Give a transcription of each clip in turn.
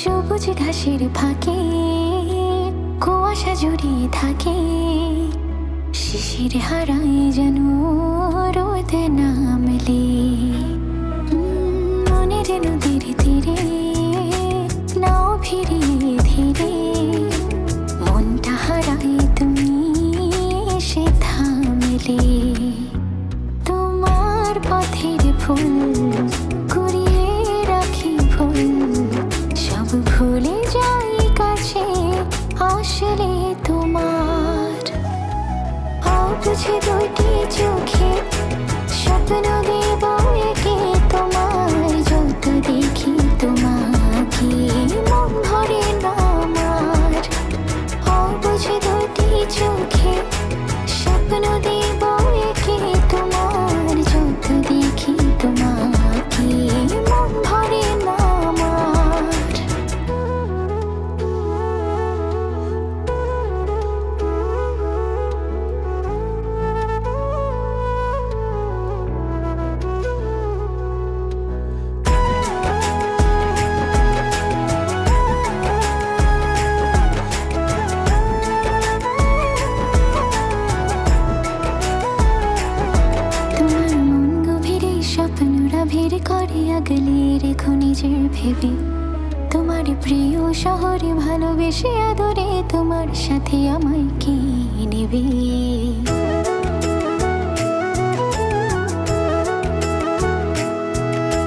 সবুজ ঘাসের ফাঁকে কুয়াশা জড়িয়ে থাকে, শিশির হারায় যেন রোদ নামলে। মনের নদীর তীরে নাও ফিরিয়ে ধীরে, মনটা হারায় তুমি সে থামলে। তোমার পথের ফুল কুড়িয়ে রাখি ফুল, সব ভুলে যাই কাছে আসলে তোমার। বুঝে দুটি চোখে স্বপ্ন দেব একে তোমার, যত দেখি তোমাকে মন ভরে না আমার। বুঝে দুটি চোখে স্বপ্ন দেব একে তোমার, যত দেখি তোমাকে মন ভরে না আমার। ভিড় করে আগলে রেখো নিজের ভেবে, তোমার প্রিয় শহরে ভালোবেসে আদরে তোমার সাথে আমায় কি নেবে।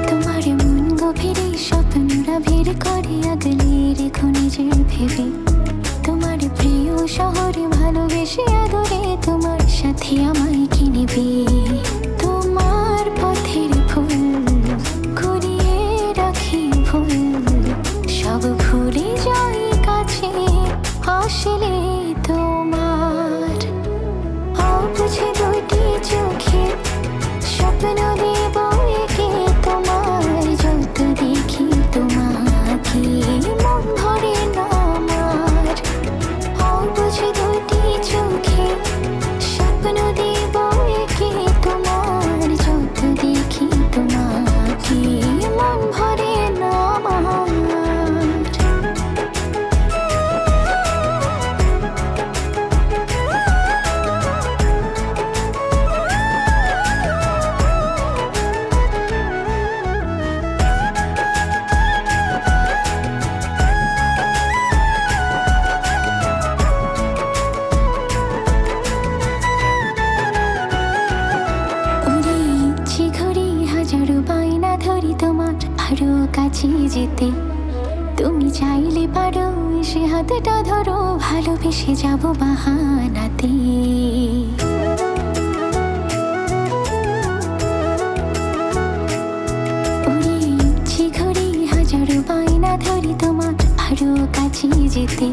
তোমার মন গভীরে স্বপ্নরা ভিড় করে আগলে রেখো নিজের ভেবে, তোমার প্রিয় শহরে ভালোবেসে আদরে তোমার সাথে আমায় কি নেবে। তোমার পথের ফুল কুড়িয়ে রাখি ফুল, সব ভুলে যাই কাছে আসলে তোমার। বুঝে দুটি চোখে স্বপ্ন দেব একে তোমার, যত দেখি তোমাকে মন ভরে না আমার। বুঝে দুটি চোখে স্বপ্ন দেব একে তোমার, যত দেখি তোমাকে মন ভরে না আমার। তোমার আরো কাছে যেতে, তুমি চাইলে পারো সে হাতটা ধরো, ভালোবেসে যাবো বাহানাতে। উড়ে ইচ্ছে ঘুরে হাজারো বায়না ধরি তোমার আরো কাছে যেতে,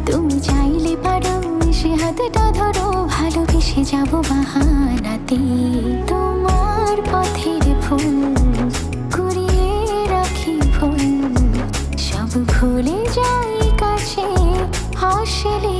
তুমি চাইলে পারো সে হাতটা ধরো, ভালোবেসে যাবো বাহানাতে। তোমার পথের ফুল কুড়িয়ে রাখি ফুল, সব ভুলে যাই কাছে আসলে